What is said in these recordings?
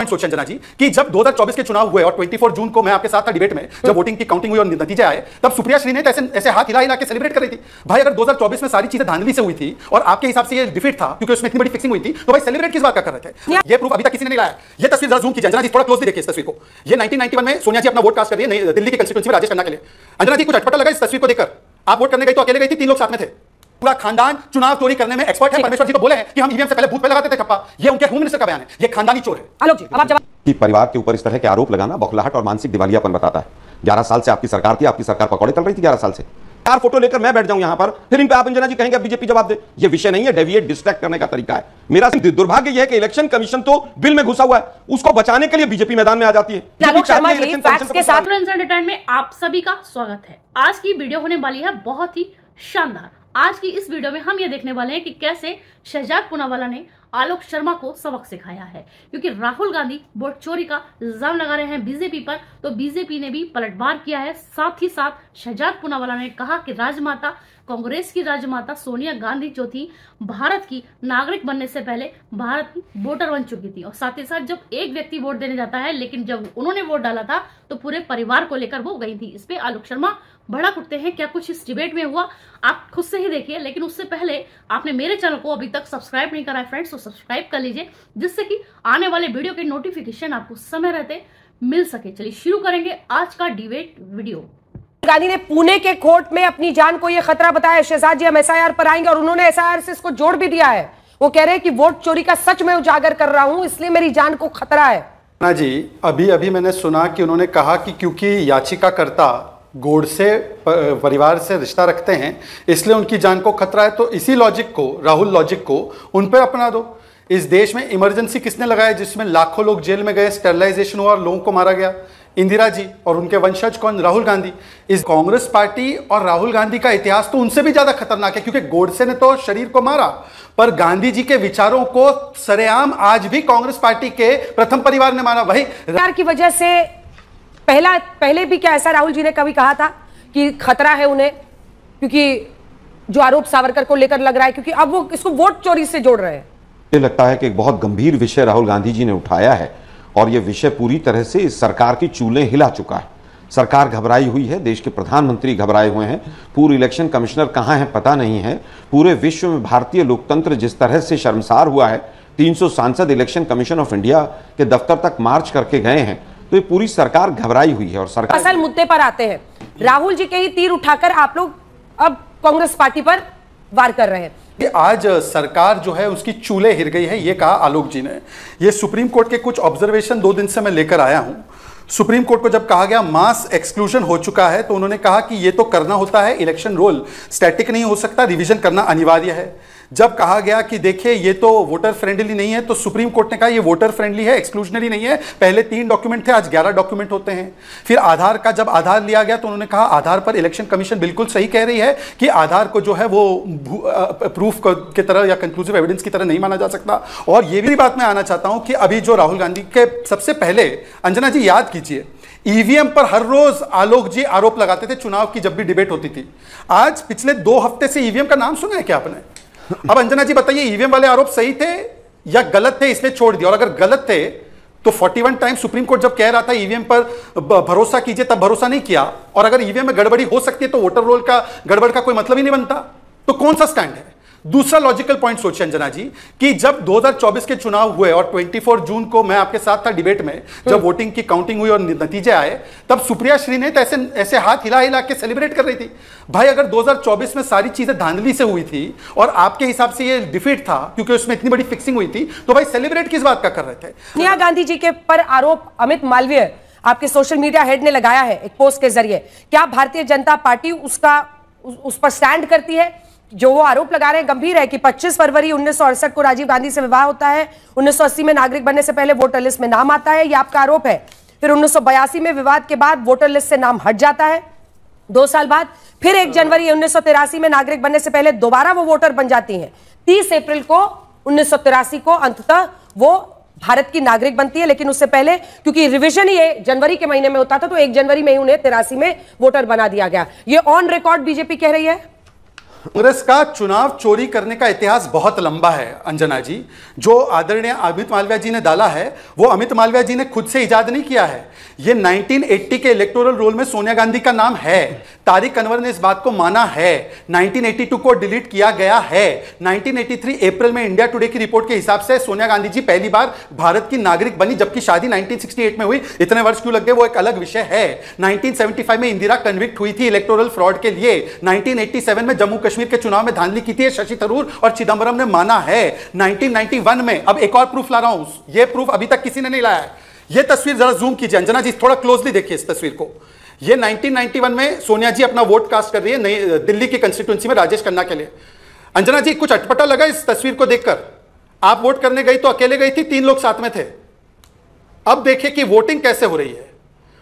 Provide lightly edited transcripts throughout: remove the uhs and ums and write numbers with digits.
सोचिए अंजना जी कि जब 2024 के चुनाव हुए और 24 जून को मैं आपके साथ था डिबेट में, जब वोटिंग की काउंटिंग हुई और नतीजे आए, तब सुप्रिया श्री ने ऐसे हाथ हिला हिला के सेलिब्रेट कर रही थी। भाई अगर 2024 में सारी चीजें धांधली से हुई थी और आपके हिसाब से ये डिफीट था क्योंकि उसमें इतनी बड़ी फिक्सिंग हुई थी, तो भाई सेलिब्रेट किस बात का कर रहे थे? ये प्रूफ अभी तक किसी ने नहीं लाया। ये तस्वीर जरा जूम कीजिए अंजना जी, थोड़ा क्लोजली देखिए इस तस्वीर को। ये 1991 में सोनिया जी अपना वोट कास्ट कर रही है दिल्ली की कंस्टिट्यूएंसी में राजेश खन्ना के लिए। अंजना जी कुछ अटपटा लगा इस तस्वीर को देखकर? आप वोट करने गई तो अकेले गई थी, 3 लोग साथ में थे। पूरा खानदान चुनाव चोरी करने में एक्सपर्ट है। परमेश्वर जी तो बोले हैं कि हम ईवीएम से पहले बूथ पे लगाते थे ठप्पा। ये उनके होम मिनिस्टर का बयान है। ये खानदानी चोर है। आलोक जी, अब आप जवाब कि परिवार के ऊपर इस तरह के आरोप लगाना बौखलाहट और मानसिक दिवालियापन बताता है। 11 साल से आपकी सरकार थी, आपकी सरकार पकौड़े तल रही थी 11 साल से। 4 फोटो लेकर मैं बैठ जाऊं यहां पर, फिर इन पे आप अंजना जी कहेंगे बीजेपी जवाब दे। ये विषय नहीं है, डेविएट डिस्ट्रैक्ट करने का तरीका है। मेरा दुर्भाग्य यह है कि इलेक्शन कमीशन तो बिल में घुसा हुआ है, उसको बचाने के लिए बीजेपी मैदान में आ जाती है। आलोक शर्मा जी, फैक्ट्स के साथ एंटरटेनमेंट में आप सभी का स्वागत है। आज की वीडियो होने वाली है बहुत ही शानदार। आज की इस वीडियो में हम ये देखने वाले हैं कि कैसे शहजाद पूनावाला ने आलोक शर्मा को सबक सिखाया है, क्योंकि राहुल गांधी वोट चोरी का इल्जाम लगा रहे हैं बीजेपी पर, तो बीजेपी ने भी पलटवार किया है। साथ ही साथ शहजाद पूनावाला ने कहा कि राजमाता, कांग्रेस की राजमाता सोनिया गांधी जो थी, भारत की नागरिक बनने से पहले भारत की वोटर बन चुकी थी। और साथ ही साथ जब एक व्यक्ति वोट देने जाता है, लेकिन जब उन्होंने वोट डाला था तो पूरे परिवार को लेकर वो गई थी। इस पे आलोक शर्मा भड़क उठते हैं। क्या कुछ इस डिबेट में हुआ आप खुद से ही देखिए, लेकिन उससे पहले आपने मेरे चैनल को अभी तक सब्सक्राइब नहीं करा है फ्रेंड्स, तो सब्सक्राइब कर लीजिए, जिससे कि आने वाले वीडियो के नोटिफिकेशन आपको समय रहते मिल सके। चलिए शुरू करेंगे आज का डिबेट वीडियो। गांधी ने पुणे के कोर्ट में अपनी जान को यह खतरा बताया। शहजाद जी, हम एसआईआर पर आएंगे और उन्होंने एसआईआर से इसको जोड़ भी दिया है। वो कह रहे हैं कि वोट चोरी का सच मैं उजागर कर रहा हूं, इसलिए मेरी जान को खतरा है। ना जी, अभी मैंने सुना कि उन्होंने कहा कि क्योंकि याचिकाकर्ता गोडसे परिवार से रिश्ता रखते हैं, इसलिए उनकी जान को खतरा है। तो इसी लॉजिक को, राहुल लॉजिक को उन पर अपना दो। इस देश में इमरजेंसी किसने लगाया जिसमें लाखों लोग जेल में गए, स्टेरलाइजेशन हुआ और लोगों को मारा गया? इंदिरा जी। और उनके वंशज कौन? राहुल गांधी। इस कांग्रेस पार्टी और राहुल गांधी का इतिहास तो उनसे भी ज्यादा खतरनाक है, क्योंकि गोडसे ने तो शरीर को मारा, पर गांधी जी के विचारों को सरेआम आज भी कांग्रेस पार्टी के प्रथम परिवार ने मारा। वही की वजह से पहले भी क्या ऐसा राहुल जी ने कभी कहा था कि खतरा है उन्हें, क्योंकि जो आरोप सावरकर को लेकर लग रहा है, क्योंकि अब वो इसको वोट चोरी से जोड़ रहे हैं? मुझे लगता है कि एक बहुत गंभीर विषय राहुल गांधी जी ने उठाया है और यह विषय पूरी तरह से इस सरकार की चूल्हे हिला चुका है। सरकार घबराई हुई है, देश के प्रधानमंत्री घबराए हुए हैं, पूर्व इलेक्शन कमिश्नर कहां है पता नहीं है। पूरे विश्व में भारतीय लोकतंत्र जिस तरह से शर्मसार हुआ है, 300 सांसद इलेक्शन कमीशन ऑफ इंडिया के दफ्तर तक मार्च करके गए हैं, तो ये पूरी सरकार घबराई हुई है। और सरकार असल मुद्दे पर आते हैं। राहुल जी के ही तीर उठाकर आप लोग अब कांग्रेस पार्टी पर वार कर रहे हैं। आज सरकार जो है उसकी चूल्हे हिल गई है, ये कहा आलोक जी ने। ये सुप्रीम कोर्ट के कुछ ऑब्जर्वेशन 2 दिन से मैं लेकर आया हूं। सुप्रीम कोर्ट को जब कहा गया मास एक्सक्लूजन हो चुका है, तो उन्होंने कहा कि ये तो करना होता है, इलेक्शन रोल स्टैटिक नहीं हो सकता, रिवीजन करना अनिवार्य है। जब कहा गया कि देखिए ये तो वोटर फ्रेंडली नहीं है, तो सुप्रीम कोर्ट ने कहा ये वोटर फ्रेंडली है, एक्सक्लूजनरी नहीं है। पहले 3 डॉक्यूमेंट थे, आज 11 डॉक्यूमेंट होते हैं। फिर आधार का जब आधार लिया गया, तो उन्होंने कहा आधार पर इलेक्शन कमीशन बिल्कुल सही कह रही है कि आधार को जो है वो प्रूफ के तरह या कंक्लूसिव एविडेंस की तरह नहीं माना जा सकता। और ये भी बात मैं आना चाहता हूं कि अभी जो राहुल गांधी के सबसे पहले, अंजना जी याद कीजिए, ईवीएम पर हर रोज आलोक जी आरोप लगाते थे चुनाव की जब भी डिबेट होती थी। आज पिछले 2 हफ्ते से ईवीएम का नाम सुना है क्या आपने? अब अंजना जी बताइए, ईवीएम वाले आरोप सही थे या गलत थे इसलिए छोड़ दिया? और अगर गलत थे तो 41 टाइम सुप्रीम कोर्ट जब कह रहा था ईवीएम पर भरोसा कीजिए, तब भरोसा नहीं किया। और अगर ईवीएम में गड़बड़ी हो सकती है तो वोटर रोल का गड़बड़ का कोई मतलब ही नहीं बनता। तो कौन सा स्टैंड है? दूसरा लॉजिकल पॉइंट सोचिए अंजना जी कि जब 2024 के चुनाव हुए और 24 जून को मैं आपके साथ था डिबेट में, जब वोटिंग की काउंटिंग हुई और नतीजे आए, तब सुप्रिया श्री ने ऐसे हाथ हिला हिला के सेलिब्रेट कर रही थी। भाई अगर 2024 में सारी चीजें धांधली से हुई थी और आपके हिसाब से ये डिफीट था क्योंकि उसमें इतनी बड़ी फिक्सिंग हुई थी, तो भाई सेलिब्रेट किस बात का कर रहे थे? सोनिया गांधी जी के पर आरोप अमित मालवीय, आपके सोशल मीडिया हेड, ने लगाया है एक पोस्ट के जरिए। क्या भारतीय जनता पार्टी उस पर स्टैंड करती है? जो वो आरोप लगा रहे हैं गंभीर है कि 25 फरवरी 1968 को राजीव गांधी से विवाह होता है, 1980 में नागरिक बनने से पहले वोटर लिस्ट में नाम आता है, ये आपका आरोप है। फिर 1982 में विवाद के बाद वोटर लिस्ट से नाम हट जाता है। 2 साल बाद फिर 1 जनवरी 1983 में नागरिक बनने से पहले दोबारा वो वोटर बन जाती हैं। 30 अप्रैल को 1983 को अंततः वो भारत की नागरिक बनती है, लेकिन उससे पहले क्योंकि रिवीजन ये जनवरी के महीने में होता था, तो 1 जनवरी में ही उन्हें 83 में वोटर बना दिया गया। ये ऑन रिकॉर्ड बीजेपी कह रही है। कांग्रेस का चुनाव चोरी करने का इतिहास बहुत लंबा है अंजना जी। जो आदरणीय अमित मालविया जी ने डाला है वो अमित मालविया जी ने खुद से इजाद नहीं किया है। ये 1980 के इलेक्टोरल रोल में सोनिया गांधी का नाम है। तारिक अनवर ने इस बात को माना है। 1982 को डिलीट किया गया है। 1983 अप्रैल में इंडिया टुडे की रिपोर्ट के हिसाब से सोनिया गांधी जी पहली बार भारत की नागरिक बनी, जबकि शादी 1968 में हुई। इतने वर्ष क्यों लग गए वो एक अलग विषय है। 1975 में इंदिरा कन्विक्ट हुई थी इलेक्टोरल फ्रॉड के लिए। 1987 में जम्मू कश्मीर के चुनाव में धांधली की थी शशि थरूर और चिदंबरम ने माना है। 1991 में, अब एक और प्रूफ ला रहा हूं, ये प्रूफ अभी तक किसी ने नहीं लाया है। ये तस्वीर जरा जूम कीजिए अंजना जी, थोड़ा क्लोजली देखिए इस तस्वीर को। ये 1991 में सोनिया जी अपना वोट कास्ट कर रही है नई दिल्ली की कंस्टिट्यूंसी में राजेश खन्ना के लिए। अंजना जी कुछ अटपटा लगा इस तस्वीर को देखकर? आप वोट करने गई तो अकेले गई थी, 3 लोग साथ में थे। अब देखिए कि वोटिंग कैसे हो रही है।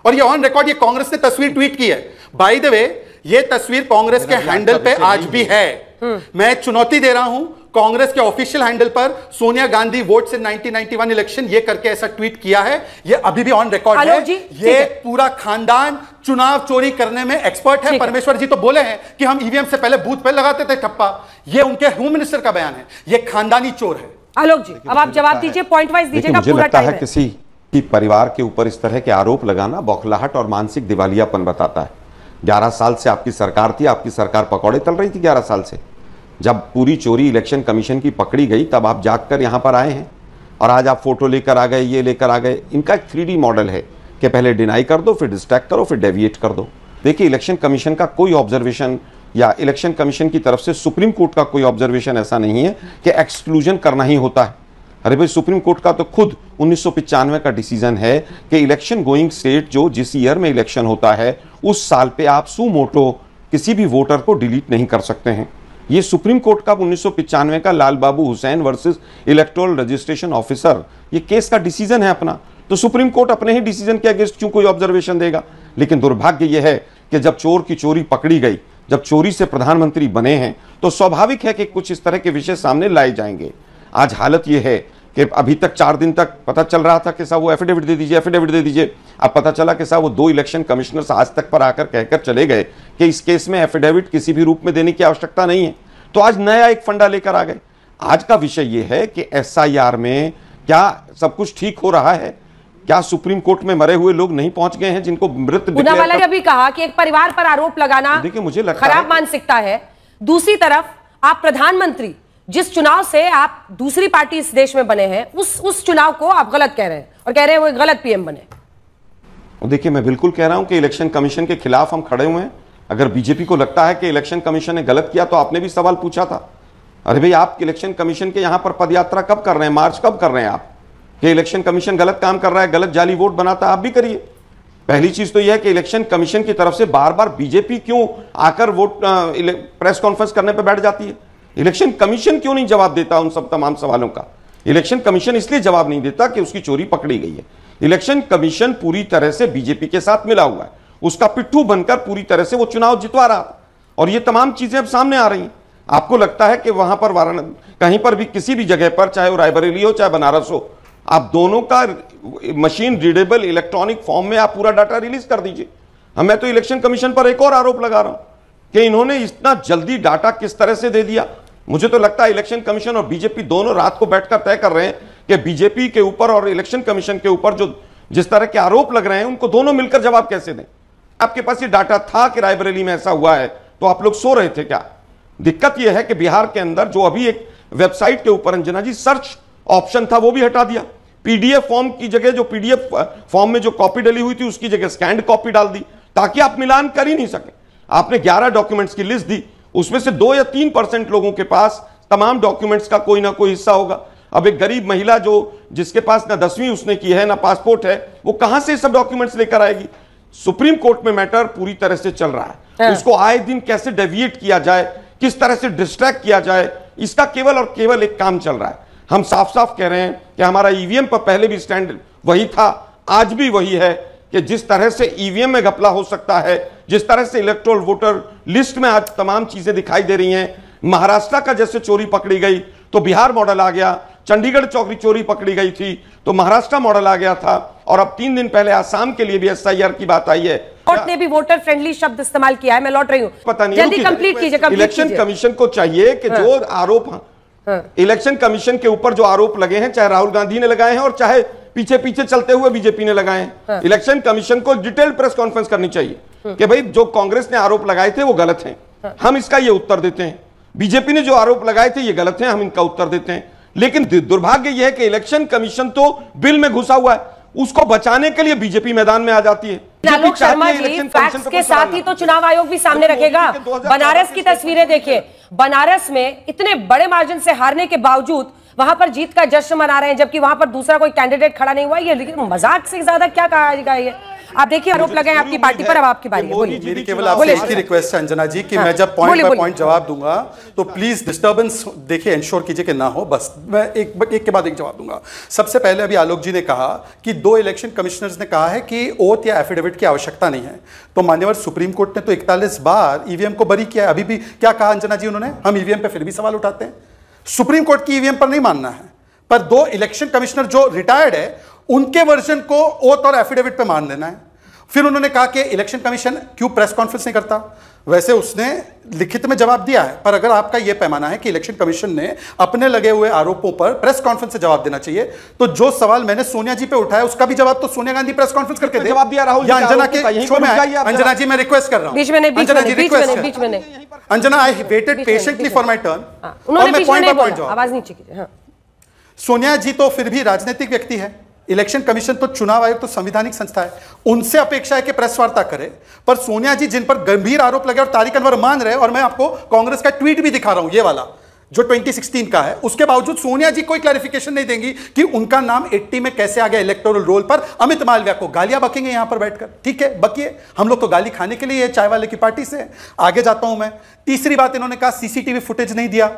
और ये ऑन रिकॉर्ड ये कांग्रेस ने तस्वीर ट्वीट की है। बाय द वे ये तस्वीर कांग्रेस के हैंडल पे आज भी है। मैं चुनौती दे रहा हूं कांग्रेस के ऑफिशियल हैंडल पर, सोनिया गांधी वोट से 1991 इलेक्शन ये करके ऐसा ट्वीट किया है। ये अभी भी ऑन रिकॉर्ड है। ये पूरा खानदान चुनाव चोरी करने में एक्सपर्ट है। परमेश्वर जी तो बोले हैं कि हम ईवीएम से पहले बूथ पे लगाते थे ठप्पा। ये उनके होम मिनिस्टर का बयान है। ये खानदानी चोर है। आलोक जी अब आप जवाब दीजिए, पॉइंट वाइज दीजिएगा। मुझे लगता है किसी की परिवार के ऊपर इस तरह के आरोप लगाना बौखलाहट और मानसिक दिवालियापन बताता है। 11 साल से आपकी सरकार थी, आपकी सरकार पकौड़े तल रही थी 11 साल से। जब पूरी चोरी इलेक्शन कमीशन की पकड़ी गई तब आप जागकर यहां पर आए हैं और आज आप फोटो लेकर आ गए, ये लेकर आ गए। इनका एक 3D मॉडल है कि पहले डिनाई कर दो, फिर डिस्ट्रैक्ट करो, फिर डेविएट कर दो। देखिए इलेक्शन कमीशन का कोई ऑब्जर्वेशन या इलेक्शन कमीशन की तरफ से सुप्रीम कोर्ट का कोई ऑब्जर्वेशन ऐसा नहीं है कि एक्सक्लूजन करना ही होता है। अरे भाई सुप्रीम कोर्ट का तो खुद 1995 का डिसीजन है कि इलेक्शन गोइंग स्टेट जो जिस ईयर में इलेक्शन होता है उस साल पे आप सू मोटो किसी भी वोटर को डिलीट नहीं कर सकते हैं। ये सुप्रीम कोर्ट का 1995 का Lal Babu Hussain versus electoral registration officer ये केस का डिसीजन है अपना। तो सुप्रीम कोर्ट अपने ही डिसीजन के अगेंस्ट क्यों कोई ऑब्जर्वेशन देगा? लेकिन दुर्भाग्य यह है कि जब चोर की चोरी पकड़ी गई, जब चोरी से प्रधानमंत्री बने हैं तो स्वाभाविक है कि कुछ इस तरह के विषय सामने लाए जाएंगे। आज हालत यह है कि अभी तक 4 दिन तक पता चल रहा था कि साहब वो एफिडेविट दे दीजिए, एफिडेविट दे दीजिए। अब पता चला कि साहब वो 2 इलेक्शन कमिश्नर्स आज तक पर आकर कहकर चले गए कि इस केस में एफिडेविट किसी भी रूप में देने की आवश्यकता नहीं है। तो आज नया एक फंडा लेकर आ गए। आज का विषय यह है कि एसआईआर में क्या सब कुछ ठीक हो रहा है? क्या सुप्रीम कोर्ट में मरे हुए लोग नहीं पहुंच गए हैं जिनको मृत पूनावाला ने भी कहा कि एक परिवार पर आरोप लगाना देखिए मुझे लगता खराब मानसिकता है। दूसरी तरफ आप प्रधानमंत्री, जिस चुनाव से आप दूसरी पार्टी इस देश में बने हैं, उस चुनाव को आप गलत कह रहे हैं और कह रहे हैं वो गलत पीएम बने। देखिए मैं बिल्कुल कह रहा हूं कि इलेक्शन कमीशन के खिलाफ हम खड़े हुए हैं। अगर बीजेपी को लगता है कि इलेक्शन कमीशन ने गलत किया तो आपने भी सवाल पूछा था। अरे भाई आप इलेक्शन कमीशन के यहां पर पदयात्रा कब कर रहे हैं, मार्च कब कर रहे हैं आप कि इलेक्शन कमीशन गलत काम कर रहा है, गलत जाली वोट बनाता है? आप भी करिए। पहली चीज तो यह है कि इलेक्शन कमीशन की तरफ से बार बार बीजेपी क्यों आकर वोट प्रेस कॉन्फ्रेंस करने पर बैठ जाती है? इलेक्शन कमीशन क्यों नहीं जवाब देता उन सब तमाम सवालों का? इलेक्शन कमीशन इसलिए जवाब नहीं देता कि उसकी चोरी पकड़ी गई है। इलेक्शन कमीशन पूरी तरह से बीजेपी के साथ मिला हुआ है, उसका पिट्ठू बनकर पूरी तरह से वो चुनाव जितवा रहा था और ये तमाम चीजें अब सामने आ रही हैं। आपको लगता है कि वहां पर वाराणसी कहीं पर भी किसी भी जगह पर, चाहे वो रायबरेली हो चाहे बनारस हो, आप दोनों का मशीन रीडेबल इलेक्ट्रॉनिक फॉर्म में आप पूरा डाटा रिलीज कर दीजिए। मैं तो इलेक्शन कमीशन पर एक और आरोप लगा रहा हूं कि इन्होंने इतना जल्दी डाटा किस तरह से दे दिया। मुझे तो लगता है इलेक्शन कमीशन और बीजेपी दोनों रात को बैठकर तय कर रहे हैं कि बीजेपी के ऊपर और इलेक्शन कमीशन के ऊपर जो जिस तरह के आरोप लग रहे हैं उनको दोनों मिलकर जवाब कैसे दें। आपके पास ये डाटा था कि रायबरेली में ऐसा हुआ है तो आप लोग सो रहे थे क्या? दिक्कत यह है कि बिहार के अंदर जो अभी एक वेबसाइट के ऊपर अंजना जी सर्च ऑप्शन था वो भी हटा दिया। पीडीएफ फॉर्म की जगह जो पीडीएफ फॉर्म में जो कॉपी डली हुई थी उसकी जगह स्कैन्ड कॉपी डाल दी ताकि आप मिलान कर ही नहीं सके। आपने 11 डॉक्यूमेंट्स की लिस्ट दी, उसमें से 2 या 3% लोगों के पास तमाम डॉक्यूमेंट्स का कोई ना कोई हिस्सा होगा। अब एक गरीब महिला जो जिसके पास ना 10वीं उसने की है ना पासपोर्ट है, वो कहां से सब डॉक्यूमेंट्स लेकर आएगी? सुप्रीम कोर्ट में मैटर पूरी तरह से चल रहा है, उसको आए दिन कैसे डेविएट किया जाए, किस तरह से डिस्ट्रैक्ट किया जाए, इसका केवल और केवल एक काम चल रहा है। हम साफ साफ कह रहे हैं कि हमारा ईवीएम पर पहले भी स्टैंड वही था, आज भी वही है कि जिस तरह से ईवीएम में घपला हो सकता है, जिस तरह से इलेक्टोरल वोटर लिस्ट में आज तमाम चीजें दिखाई दे रही हैं। महाराष्ट्र का जैसे चोरी पकड़ी गई तो बिहार मॉडल आ गया, चंडीगढ़ चौकी चोरी पकड़ी गई थी तो महाराष्ट्र मॉडल आ गया था। और अब 3 दिन पहले आसाम के लिए भी SIR की बात आई है। कोर्ट ने भी वोटर फ्रेंडली शब्द इस्तेमाल किया है, मैं लौट रही हूँ, पता नहीं, जल्दी कंप्लीट कीजिए। इलेक्शन कमीशन को चाहिए कि जो आरोप इलेक्शन कमीशन के ऊपर जो आरोप लगे हैं, चाहे राहुल गांधी ने लगाए हैं और चाहे पीछे पीछे चलते हुए बीजेपी ने लगाए हैं, इलेक्शन कमीशन को डिटेल्ड प्रेस कॉन्फ्रेंस करनी चाहिए कि भाई जो कांग्रेस ने आरोप लगाए थे वो गलत हैं, हम इसका ये उत्तर देते हैं। बीजेपी ने जो आरोप लगाए थे ये गलत हैं, हम इनका उत्तर देते हैं। लेकिन दुर्भाग्य यह है कि इलेक्शन कमीशन तो बिल में घुसा हुआ है, उसको बचाने के लिए बीजेपी मैदान में आ जाती है। आलोक शर्मा जी, फैक्ट्स के साथ ही तो चुनाव आयोग भी सामने रखेगा। बनारस की तस्वीरें देखिए, बनारस में इतने बड़े मार्जिन से हारने के बावजूद वहां पर जीत का जश्न मना रहे हैं, जबकि वहां पर दूसरा कोई कैंडिडेट खड़ा नहीं हुआ। ये लेकिन मजाक से ज्यादा क्या कहा जाएगा ये? आप देखिए, आरोप लगे हैं आपकी पार्टी पर, अब आपकी बारी है, बोलिए। मेरी केवल आपसे एक ही रिक्वेस्ट है अंजना जी कि मैं जब पॉइंट बाय पॉइंट जवाब दूंगा तो प्लीज डिस्टर्बेंस देखिए इंश्योर कीजिए कि ना हो। बस मैं एक के बाद एक जवाब दूंगा। सबसे पहले अभी आलोक जी ने कहा कि 2 इलेक्शन कमिश्नर्स ने कहा है कि ओथ या एफिडेविट की आवश्यकता नहीं है, तो मान्यवर सुप्रीम कोर्ट ने तो 41 बार ईवीएम को बरी किया है। अभी भी क्या कहा अंजना जी उन्होंने, हम ईवीएम पे फिर भी सवाल उठाते हैं। सुप्रीम कोर्ट की ईवीएम पर नहीं मानना है, पर 2 इलेक्शन कमिश्नर जो रिटायर्ड है उनके वर्जन को ओथ और एफिडेविट पे मान लेना है। फिर उन्होंने कहा कि इलेक्शन कमीशन क्यों प्रेस कॉन्फ्रेंस नहीं करता। वैसे उसने लिखित में जवाब दिया है, पर अगर आपका यह पैमाना है कि इलेक्शन कमीशन ने अपने लगे हुए आरोपों पर प्रेस कॉन्फ्रेंस से जवाब देना चाहिए, तो जो सवाल मैंने सोनिया जी पे उठाया उसका भी जवाब तो सोनिया गांधी प्रेस कॉन्फ्रेंस करके दे। जवाब दिया राहुल, अंजना के शो में अंजना जी मैं रिक्वेस्ट कर रहा हूं, बीच में नहीं Anjana, I waited patiently for my turn, उन्होंने बीच में नहीं बोला, आवाज नीचे कीजिए। सोनिया जी तो फिर भी राजनीतिक व्यक्ति है, इलेक्शन कमीशन तो चुनाव आयोग तो संवैधानिक संस्था है, उनसे अपेक्षा है कि प्रेस वार्ता करे। पर सोनिया जी जिन पर गंभीर आरोप लगे और तारिक अनवर मान रहे, और मैं आपको कांग्रेस का ट्वीट भी दिखा रहा हूं, ये वाला जो 2016 का है, उसके बावजूद सोनिया जी कोई क्लैरिफिकेशन नहीं देंगी कि उनका नाम 80 में कैसे आ गया इलेक्टोरल रोल पर। अमित मालविया को गालियां बकेंगे यहां पर बैठकर, ठीक है बकिए, हम लोग तो गाली खाने के लिए चाय वाले की पार्टी से। आगे जाता हूं मैं, तीसरी बात इन्होंने कहा सीसीटीवी फुटेज नहीं दिया।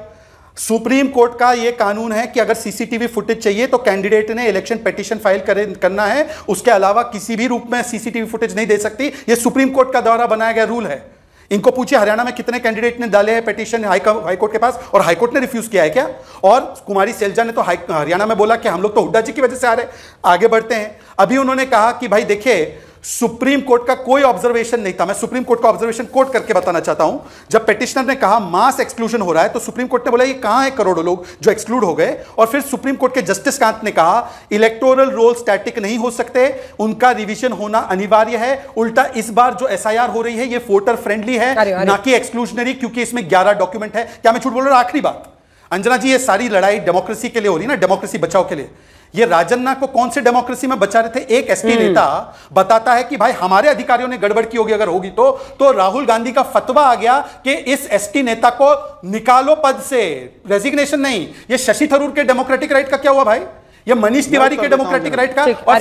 सुप्रीम कोर्ट का यह कानून है कि अगर सीसीटीवी फुटेज चाहिए तो कैंडिडेट ने इलेक्शन पिटीशन फाइल करना है, उसके अलावा किसी भी रूप में सीसीटीवी फुटेज नहीं दे सकती। यह सुप्रीम कोर्ट का द्वारा बनाया गया रूल है। इनको पूछिए हरियाणा में कितने कैंडिडेट ने डाले हैं पिटीशन हाईकोर्ट के पास, और हाईकोर्ट ने रिफ्यूज किया है क्या? और कुमारी सैलजा ने तो हरियाणा में बोला कि हम लोग तो हुड्डा जी की वजह से आ रहे। आगे बढ़ते हैं, अभी उन्होंने कहा कि भाई देखिए सुप्रीम कोर्ट का कोई ऑब्जर्वेशन नहीं था। मैं सुप्रीम कोर्ट का ऑब्जर्वेशन कोट करके बताना चाहता हूं। जब पिटिशनर ने कहा मास एक्सक्लूजन हो रहा है, तो सुप्रीम कोर्ट ने बोला ये कहां है करोड़ों लोग जो एक्सक्लूड हो गए। और फिर सुप्रीम कोर्ट के जस्टिस कांत ने कहा इलेक्टोरल रोल स्टैटिक नहीं हो सकते, उनका रिवीजन होना अनिवार्य है। उल्टा इस बार जो एसआईआर हो रही है ये वोटर फ्रेंडली है, ना कि एक्सक्लूजनरी, क्योंकि इसमें 11 डॉक्यूमेंट है। क्या मैं झूठ बोल रहा हूं? आखिरी बात अंजना जी, ये सारी लड़ाई डेमोक्रेसी के लिए हो रही है ना, डेमोक्रेसी बचाओ के लिए। ये राजन्ना को कौन से डेमोक्रेसी में बचा रहे थे? एक एसपी नेता बताता है कि भाई हमारे अधिकारियों ने गड़बड़ की होगी, अगर होगी तो राहुल गांधी का फतवा आ गया कि इस एसटी नेता को निकालो पद से, रेजिग्नेशन नहीं। ये शशि थरूर के डेमोक्रेटिक राइट का क्या हुआ भाई? ये मनीष तिवारी के डेमोक्रेटिक राइट का। और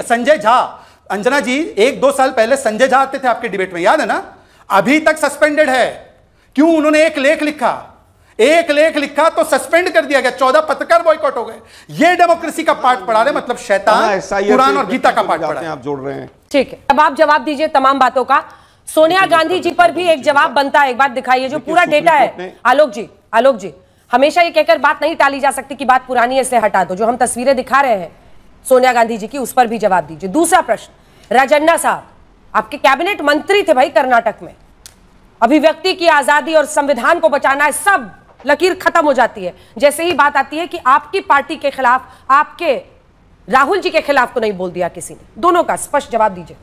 संजय झा, अंजना जी 1-2 साल पहले संजय झा आते थे आपके डिबेट में, याद है ना? अभी तक सस्पेंडेड है। क्यों? उन्होंने एक लेख लिखा तो सस्पेंड कर दिया गया, 14 पत्रकार बॉयकॉट हो गए। ये डेमोक्रेसी का पार्ट पढ़ा रहे, मतलब शैतान कुरान और गीता का पार्ट पढ़ा, आप जोड़ रहे हैं। ठीक है, अब आप जवाब दीजिए तमाम बातों का। सोनिया गांधी जी पर भी एक जवाब बनता है, एक बात दिखाइए जो पूरा डेटा है। आलोक जी हमेशा ये कहकर बात नहीं टाली जा सकती कि बात पुरानी है, इसे हटा दो। जो हम तस्वीरें दिखा रहे हैं सोनिया गांधी जी की, उस पर भी जवाब दीजिए। दूसरा प्रश्न, राजन्ना साहब आपके कैबिनेट मंत्री थे भाई कर्नाटक में, अभिव्यक्ति की आजादी और संविधान को बचाना है, सब लकीर खत्म हो जाती है जैसे ही बात आती है कि आपकी पार्टी के खिलाफ, आपके राहुल जी के खिलाफ तो नहीं बोल दिया किसी ने। दोनों का स्पष्ट जवाब दीजिए।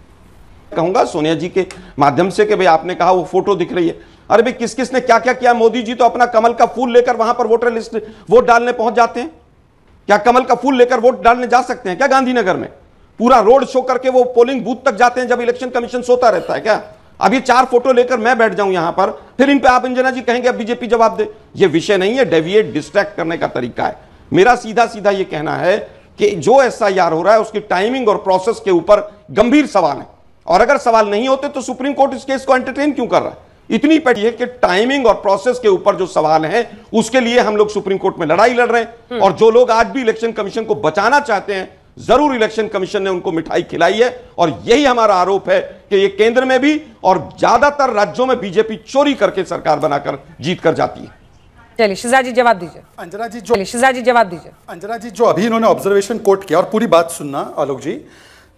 कहूंगा सोनिया जी के माध्यम से कि भाई आपने कहा वो फोटो दिख रही है, अरे भाई किस किस ने क्या क्या किया। मोदी जी तो अपना कमल का फूल लेकर वहां पर वोटर लिस्ट वोट डालने पहुंच जाते हैं। क्या कमल का फूल लेकर वोट डालने जा सकते हैं क्या गांधीनगर में? पूरा रोड शो करके वो पोलिंग बूथ तक जाते हैं जब इलेक्शन कमीशन सोता रहता है क्या? अब ये 4 फोटो लेकर मैं बैठ जाऊं यहां पर, फिर इन पे आप अंजना जी कहेंगे अब बीजेपी जवाब दे। ये विषय नहीं है, डेविएट डिस्ट्रैक्ट करने का तरीका है। मेरा सीधा सीधा ये कहना है कि जो एसआईआर हो रहा है उसकी टाइमिंग और प्रोसेस के ऊपर गंभीर सवाल है, और अगर सवाल नहीं होते तो सुप्रीम कोर्ट इस केस को एंटरटेन क्यों कर रहा है? इतनी पेटी है कि टाइमिंग और प्रोसेस के ऊपर जो सवाल है उसके लिए हम लोग सुप्रीम कोर्ट में लड़ाई लड़ रहे हैं। और जो लोग आज भी इलेक्शन कमीशन को बचाना चाहते हैं, जरूर इलेक्शन कमीशन ने उनको मिठाई खिलाई है। और यही हमारा आरोप है कि ये केंद्र में भी और ज्यादातर राज्यों में बीजेपी चोरी करके सरकार बनाकर जीत कर जाती है। चलिए शिजा जी जवाब दीजिए। अंजना जी जो अभी इन्होंने ऑब्जर्वेशन कोट किया, और पूरी बात सुनना आलोक जी,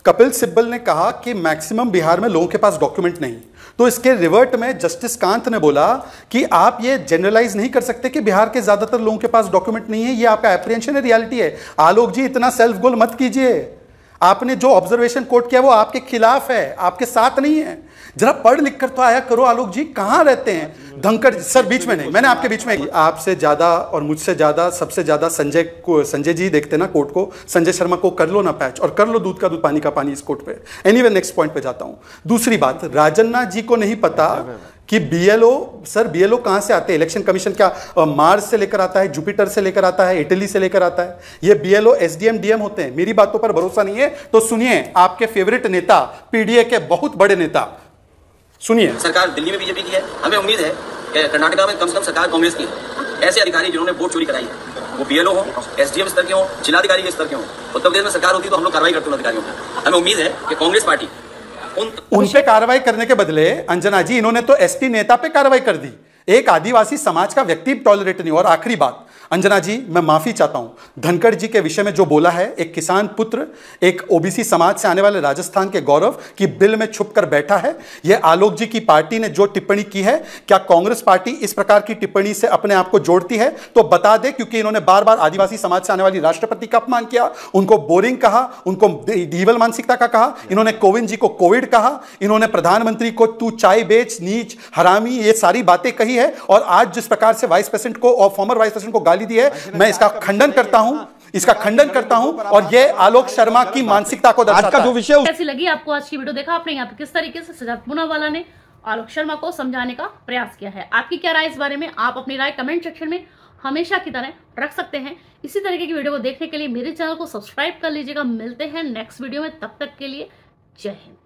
कपिल सिब्बल ने कहा कि मैक्सिमम बिहार में लोगों के पास डॉक्यूमेंट नहीं, तो इसके रिवर्ट में जस्टिस कांत ने बोला कि आप ये जनरलाइज नहीं कर सकते कि बिहार के ज्यादातर लोगों के पास डॉक्यूमेंट नहीं है, ये आपका एप्रिहेंशन है, रियलिटी है। आलोक जी इतना सेल्फ गोल मत कीजिए, आपने जो ऑब्जर्वेशन कोट किया वो आपके खिलाफ है, आपके साथ नहीं है। जरा पढ़ लिख कर तो आया करो। आलोक जी कहां रहते हैं? धनखड़ सर बीच में नहीं, मैंने आपके बीच में, आपसे ज्यादा और मुझसे ज्यादा सबसे ज्यादा संजय जी देखते ना कोर्ट को। संजय शर्मा को कर लो ना पैच और कर लो दूध का दूध पानी का पानी इस कोर्ट पे। एनीवे नेक्स्ट पॉइंट पे जाता हूं। दूसरी बात, राजन्ना जी को नहीं पता कि बीएलओ, सर बीएलओ कहां से आते हैं? इलेक्शन कमीशन क्या मार्स से लेकर आता है, जुपिटर से लेकर आता है, इटली से लेकर आता है? ये बीएलओ एसडीएम डीएम होते हैं। मेरी बातों पर भरोसा नहीं है तो सुनिए, आपके फेवरेट नेता, पीडीए के बहुत बड़े नेता, सुनिए। सरकार दिल्ली में बीजेपी की है, हमें उम्मीद है कि कर्नाटका में कम से कम सरकार कांग्रेस की है। ऐसे अधिकारी जिन्होंने वोट चोरी कराई है, वो बीएलओ हो, एसडीएम स्तर के हो, जिलाधिकारी के स्तर के हो, उत्तर प्रदेश में सरकार होती तो हम लोग कार्रवाई करते हैं अधिकारियों पर। हमें उम्मीद है कि कांग्रेस पार्टी उन पे कार्रवाई करने के बदले अंजना जी इन्होंने तो एसटी नेता पे कार्रवाई कर दी, एक आदिवासी समाज का व्यक्ति टॉलरेट नहीं। और आखिरी बात अंजना जी, मैं माफी चाहता हूं, धनखड़ जी के विषय में जो बोला है, एक किसान पुत्र, एक ओबीसी समाज से आने वाले राजस्थान के गौरव की बिल में छुप कर बैठा है। यह आलोक जी की पार्टी ने जो टिप्पणी की है, क्या कांग्रेस पार्टी इस प्रकार की टिप्पणी से अपने आप को जोड़ती है? तो बता दे, क्योंकि इन्होंने बार बार आदिवासी समाज से आने वाली राष्ट्रपति का अपमान किया, उनको बोरिंग कहा, उनको डीवल मानसिकता का कहा, इन्होंने कोविंद जी को कोविड कहा, इन्होंने प्रधानमंत्री को तू चाय बेच, नीच, हरामी, ये सारी बातें कही है। और आज जिस प्रकार से वाइस प्रेसिडेंट को और फॉर्मर वाइस प्रेसिडेंट को गाली दी है, मैं इसका खंडन करता हूं, इसका खंडन करता हूं। और यह आलोक शर्मा की मानसिकता को दर्शाता है। जो विषय कैसी लगी आपको आज की वीडियो? देखा आपने यहाँ पे किस तरीके से शहजाद पूनावाला ने आलोक शर्मा को समझाने का प्रयास किया है। आपकी क्या राय इस बारे में? आप अपनी राय कमेंट सेक्शन में हमेशा की तरह रख सकते हैं। इसी तरीके की वीडियो को देखने के लिए मेरे चैनल को सब्सक्राइब कर लीजिएगा। मिलते हैं नेक्स्ट वीडियो में, तब तक के लिए जय हिंद।